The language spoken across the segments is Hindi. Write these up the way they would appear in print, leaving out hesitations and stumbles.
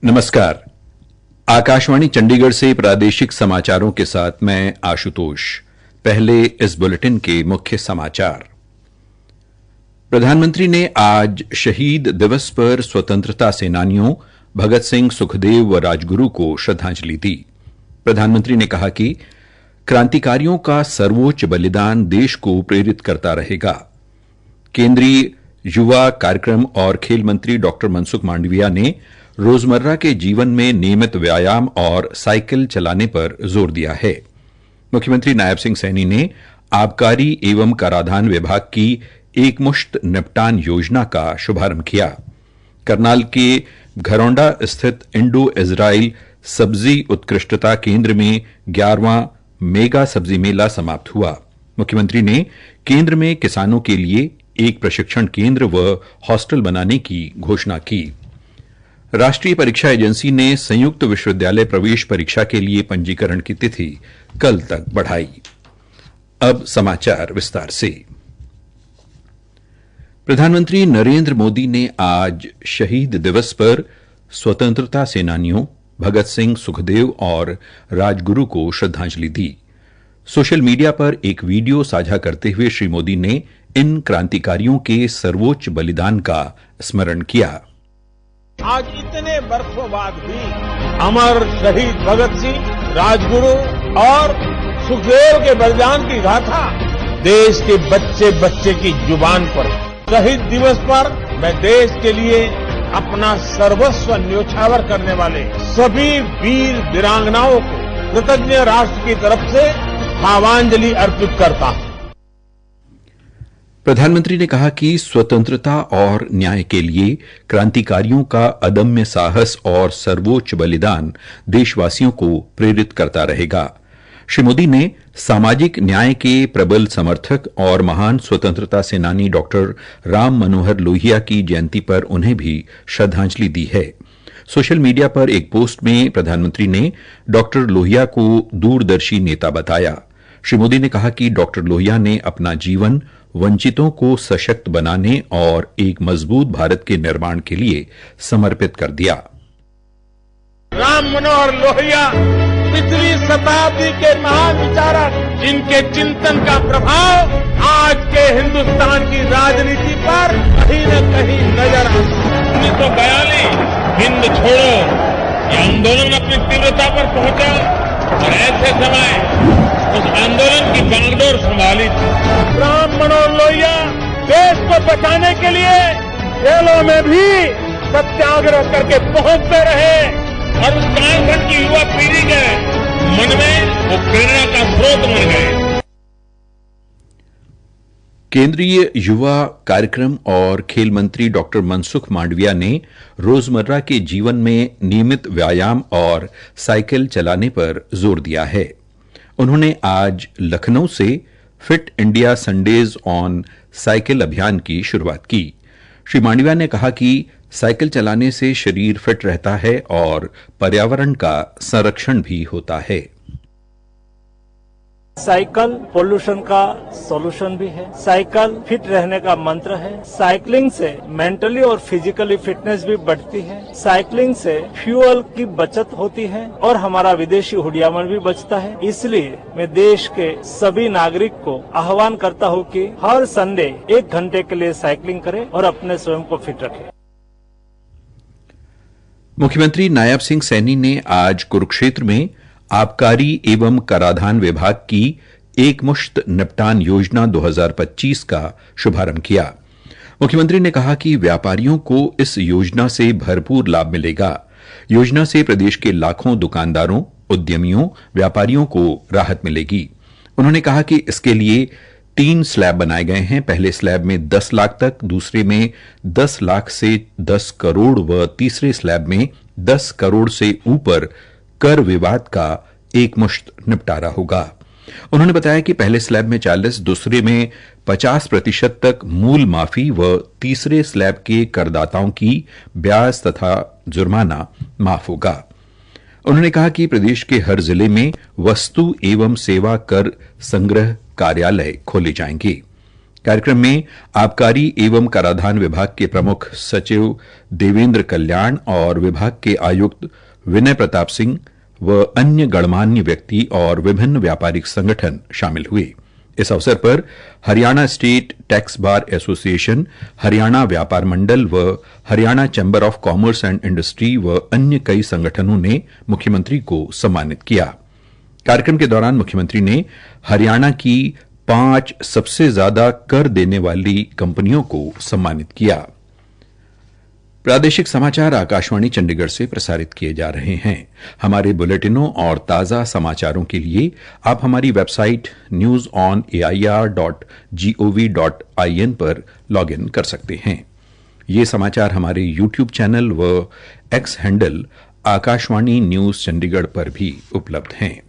नमस्कार। आकाशवाणी चंडीगढ़ से प्रादेशिक समाचारों के साथ मैं आशुतोष। पहले इस बुलेटिन के मुख्य समाचार। प्रधानमंत्री ने आज शहीद दिवस पर स्वतंत्रता सेनानियों भगत सिंह, सुखदेव व राजगुरु को श्रद्धांजलि दी। प्रधानमंत्री ने कहा कि क्रांतिकारियों का सर्वोच्च बलिदान देश को प्रेरित करता रहेगा। केंद्रीय युवा कार्यक्रम और खेल मंत्री डॉ मनसुख मांडविया ने रोजमर्रा के जीवन में नियमित व्यायाम और साइकिल चलाने पर जोर दिया है। मुख्यमंत्री नायब सिंह सैनी ने आबकारी एवं कराधान विभाग की एकमुश्त निपटान योजना का शुभारंभ किया। करनाल के घरौंडा स्थित इंडो इजराइल सब्जी उत्कृष्टता केंद्र में 11वां मेगा सब्जी मेला समाप्त हुआ। मुख्यमंत्री ने केंद्र में किसानों के लिए एक प्रशिक्षण केंद्र व हॉस्टल बनाने की घोषणा की। राष्ट्रीय परीक्षा एजेंसी ने संयुक्त विश्वविद्यालय प्रवेश परीक्षा के लिए पंजीकरण की तिथि कल तक बढ़ाई। अब समाचार विस्तार से। प्रधानमंत्री नरेंद्र मोदी ने आज शहीद दिवस पर स्वतंत्रता सेनानियों भगत सिंह, सुखदेव और राजगुरु को श्रद्धांजलि दी। सोशल मीडिया पर एक वीडियो साझा करते हुए श्री मोदी ने इन क्रांतिकारियों के सर्वोच्च बलिदान का स्मरण किया। आज इतने वर्षों बाद भी अमर शहीद भगत सिंह, राजगुरु और सुखदेव के बलिदान की गाथा देश के बच्चे बच्चे की जुबान पर। शहीद दिवस पर मैं देश के लिए अपना सर्वस्व न्योछावर करने वाले सभी वीर वीरांगनाओं को कृतज्ञ राष्ट्र की तरफ से भावांजलि अर्पित करता हूं। प्रधानमंत्री ने कहा कि स्वतंत्रता और न्याय के लिए क्रांतिकारियों का अदम्य साहस और सर्वोच्च बलिदान देशवासियों को प्रेरित करता रहेगा। श्री मोदी ने सामाजिक न्याय के प्रबल समर्थक और महान स्वतंत्रता सेनानी डॉक्टर राम मनोहर लोहिया की जयंती पर उन्हें भी श्रद्धांजलि दी है। सोशल मीडिया पर एक पोस्ट में प्रधानमंत्री ने डॉक्टर लोहिया को दूरदर्शी नेता बताया। श्री मोदी ने कहा कि डॉक्टर लोहिया ने अपना जीवन वंचितों को सशक्त बनाने और एक मजबूत भारत के निर्माण के लिए समर्पित कर दिया। राम मनोहर लोहिया पिछली शताब्दी के महान विचारक, जिनके चिंतन का प्रभाव आज के हिंदुस्तान की राजनीति पर कहीं न कहीं नजर आता है। 1942 हिंद छोड़ो ये आंदोलन अपनी तीव्रता पर पहुंचा और ऐसे समय उस आंदोलन की बागडोर संभाली थी। राम मनोहर लोहिया देश को बचाने के लिए जेलों में भी सत्याग्रह करके पहुंचते रहे और उस कालखंड की युवा पीढ़ी के मन में वो प्रेरणा का स्रोत बन गए। केंद्रीय युवा कार्यक्रम और खेल मंत्री डॉक्टर मनसुख मांडविया ने रोजमर्रा के जीवन में नियमित व्यायाम और साइकिल चलाने पर जोर दिया है। उन्होंने आज लखनऊ से fit India Sundays on cycle अभियान की शुरुआत की। श्री मांडविया ने कहा कि साइकिल चलाने से शरीर फिट रहता है और पर्यावरण का संरक्षण भी होता है। साइकिल पोल्यूशन का सॉल्यूशन भी है। साइकिल फिट रहने का मंत्र है। साइकिलिंग से मेंटली और फिजिकली फिटनेस भी बढ़ती है। साइकिलिंग से फ्यूल की बचत होती है और हमारा विदेशी हुडियामन भी बचता है। इसलिए मैं देश के सभी नागरिक को आह्वान करता हूं कि हर संडे 1 घंटे के लिए साइकिलिंग करें और अपने स्वयं को फिट रखें। मुख्यमंत्री नायब सिंह सैनी ने आज कुरुक्षेत्र में आबकारी एवं कराधान विभाग की एकमुश्त निपटान योजना 2025 का शुभारंभ किया। मुख्यमंत्री ने कहा कि व्यापारियों को इस योजना से भरपूर लाभ मिलेगा। योजना से प्रदेश के लाखों दुकानदारों, उद्यमियों, व्यापारियों को राहत मिलेगी। उन्होंने कहा कि इसके लिए 3 स्लैब बनाए गए हैं। पहले स्लैब में 10 लाख तक, दूसरे में 10 लाख से 10 करोड़ व तीसरे स्लैब में 10 करोड़ से ऊपर कर विवाद का एकमुश्त निपटारा होगा। उन्होंने बताया कि पहले स्लैब में 40, दूसरे में 50% तक मूल माफी व तीसरे स्लैब के करदाताओं की ब्याज तथा जुर्माना माफ होगा। उन्होंने कहा कि प्रदेश के हर जिले में वस्तु एवं सेवा कर संग्रह कार्यालय खोले जाएंगे। कार्यक्रम में आबकारी एवं कराधान विभाग के प्रमुख सचिव देवेंद्र कल्याण और विभाग के आयुक्त विनय प्रताप सिंह व अन्य गणमान्य व्यक्ति और विभिन्न व्यापारिक संगठन शामिल हुए। इस अवसर पर Haryana state tax bar association, Haryana व्यापार मंडल व Haryana chamber of commerce and industry व अन्य कई संगठनों ने मुख्यमंत्री को सम्मानित किया। कार्यक्रम के दौरान मुख्यमंत्री ने हरियाणा की 5 सबसे ज्यादा कर देने वाली कंपनियों को सम्मानित किया। प्रादेशिक समाचार आकाशवाणी चंडीगढ़ से प्रसारित किए जा रहे हैं। हमारे बुलेटिनों और ताज़ा समाचारों के लिए आप हमारी वेबसाइट newsonair.gov.in पर लॉगिन कर सकते हैं। ये समाचार हमारे यूट्यूब चैनल व x handle Akashvani news Chandigarh पर भी उपलब्ध हैं।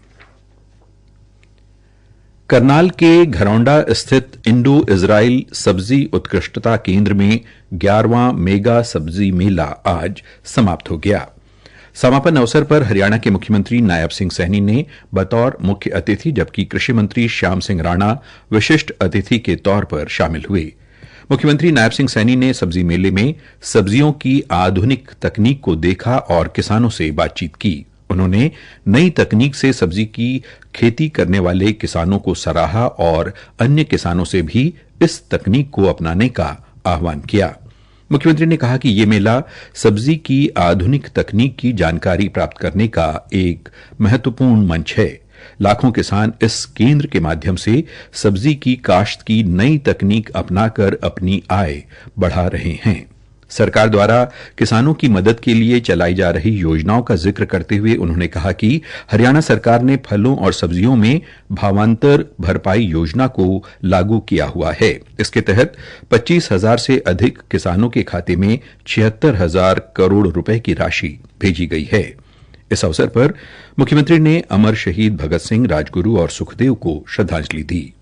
करनाल के घरौंडा स्थित इंडो इजराइल सब्जी उत्कृष्टता केंद्र में 11वां मेगा सब्जी मेला आज समाप्त हो गया। समापन अवसर पर हरियाणा के मुख्यमंत्री नायब सिंह सैनी ने बतौर मुख्य अतिथि, जबकि कृषि मंत्री श्याम सिंह राणा विशिष्ट अतिथि के तौर पर शामिल हुए। मुख्यमंत्री नायब सिंह सैनी ने सब्जी मेले में सब्जियों की आधुनिक तकनीक को देखा और किसानों से बातचीत की। उन्होंने नई तकनीक से सब्जी की खेती करने वाले किसानों को सराहा और अन्य किसानों से भी इस तकनीक को अपनाने का आह्वान किया। मुख्यमंत्री ने कहा कि ये मेला सब्जी की आधुनिक तकनीक की जानकारी प्राप्त करने का एक महत्वपूर्ण मंच है। लाखों किसान इस केंद्र के माध्यम से सब्जी की काश्त की नई तकनीक अपनाकर अपनी आय बढ़ा रहे हैं। सरकार द्वारा किसानों की मदद के लिए चलाई जा रही योजनाओं का जिक्र करते हुए उन्होंने कहा कि हरियाणा सरकार ने फलों और सब्जियों में भावांतर भरपाई योजना को लागू किया हुआ है। इसके तहत 25,000 से अधिक किसानों के खाते में 76,000 करोड़ रुपए की राशि भेजी गई है। इस अवसर पर मुख्यमंत्री ने अमर शहीद भगत सिंह, राजगुरु और सुखदेव को श्रद्धांजलि दी।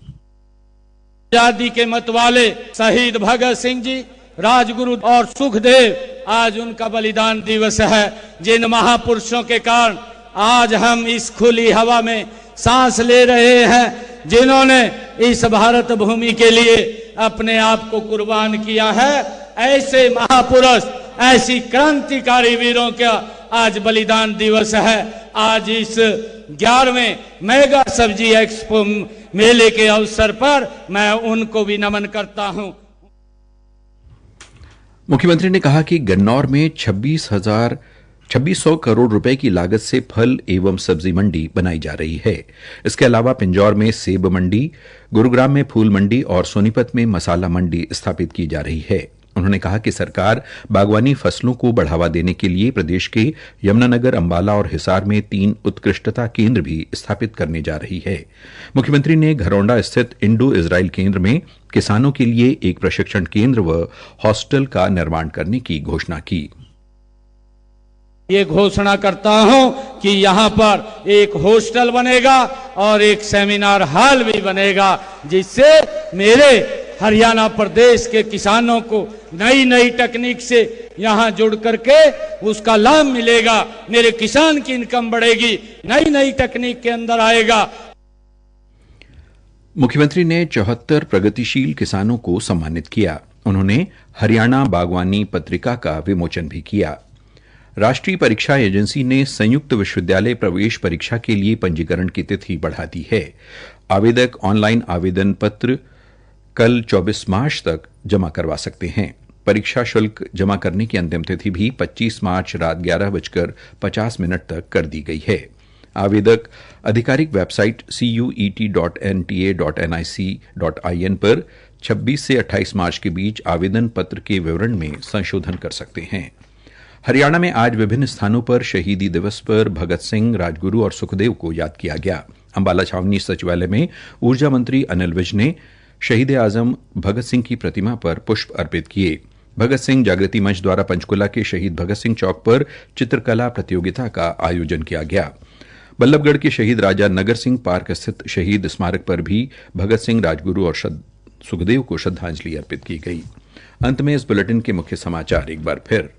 आजादी के मतवाले शहीद भगत सिंह जी, राजगुरु और सुखदेव, आज उनका बलिदान दिवस है। जिन महापुरुषों के कारण आज हम इस खुली हवा में सांस ले रहे हैं, जिन्होंने इस भारत भूमि के लिए अपने आप को कुर्बान किया है, ऐसे महापुरुष, ऐसी क्रांतिकारी वीरों का आज बलिदान दिवस है। आज इस 11वें मेगा सब्जी एक्सपो मेले के अवसर पर मैं उनको भी नमन करता हूं। मुख्यमंत्री ने कहा कि गन्नौर में 2600 करोड़ रुपए की लागत से फल एवं सब्जी मंडी बनाई जा रही है। इसके अलावा पिंजौर में सेब मंडी, गुरुग्राम में फूल मंडी और सोनीपत में मसाला मंडी स्थापित की जा रही है। उन्होंने कहा कि सरकार बागवानी फसलों को बढ़ावा देने के लिए प्रदेश के यमुनानगर, अंबाला और हिसार में 3 उत्कृष्टता केंद्र भी स्थापित करने जा रही है। मुख्यमंत्री ने घरौंडा स्थित इंडो इजराइल केंद्र में किसानों के लिए एक प्रशिक्षण केंद्र व हॉस्टल का निर्माण करने की घोषणा की। ये घोषणा करता हूं कि यहाँ पर एक हॉस्टल बनेगा और एक सेमिनार हॉल भी बनेगा, जिससे मेरे हरियाणा प्रदेश के किसानों को नई नई तकनीक से यहाँ जुड़ करके उसका लाभ मिलेगा। मेरे किसान की इनकम बढ़ेगी, नई नई तकनीक के अंदर आएगा। मुख्यमंत्री ने 74 प्रगतिशील किसानों को सम्मानित किया। उन्होंने हरियाणा बागवानी पत्रिका का विमोचन भी किया। राष्ट्रीय परीक्षा एजेंसी ने संयुक्त विश्वविद्यालय प्रवेश परीक्षा के लिए पंजीकरण की तिथि बढ़ा दी है। आवेदक ऑनलाइन आवेदन पत्र कल 24 मार्च तक जमा करवा सकते हैं। परीक्षा शुल्क जमा करने की अंतिम तिथि भी 25 मार्च रात 11:50 तक कर दी गई है। आवेदक आधिकारिक वेबसाइट cuet.nta.nic.in पर 26 से 28 मार्च के बीच आवेदन पत्र के विवरण में संशोधन कर सकते हैं। हरियाणा में आज विभिन्न स्थानों पर शहीदी दिवस पर भगत सिंह, राजगुरु और सुखदेव को याद किया गया। अंबाला छावनी सचिवालय में ऊर्जा मंत्री अनिल विज ने शहीद आजम भगत सिंह की प्रतिमा पर पुष्प अर्पित किए। भगत सिंह जागृति मंच द्वारा पंचकुला के शहीद भगत सिंह चौक पर चित्रकला प्रतियोगिता का आयोजन किया गया। बल्लभगढ़ के शहीद राजा नगर सिंह पार्क स्थित शहीद स्मारक पर भी भगत सिंह, राजगुरु और सुखदेव को श्रद्धांजलि अर्पित की गई। अंत में इस बुलेटिन के मुख्य समाचार एक बार फिर।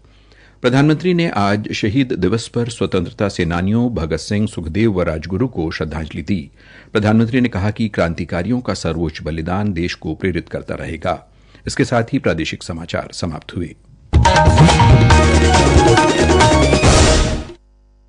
प्रधानमंत्री ने आज शहीद दिवस पर स्वतंत्रता सेनानियों भगत सिंह, सुखदेव व राजगुरू को श्रद्धांजलि दी। प्रधानमंत्री ने कहा कि क्रांतिकारियों का सर्वोच्च बलिदान देश को प्रेरित करता रहेगा। इसके साथ ही प्रादेशिक समाचार समाप्त हुए।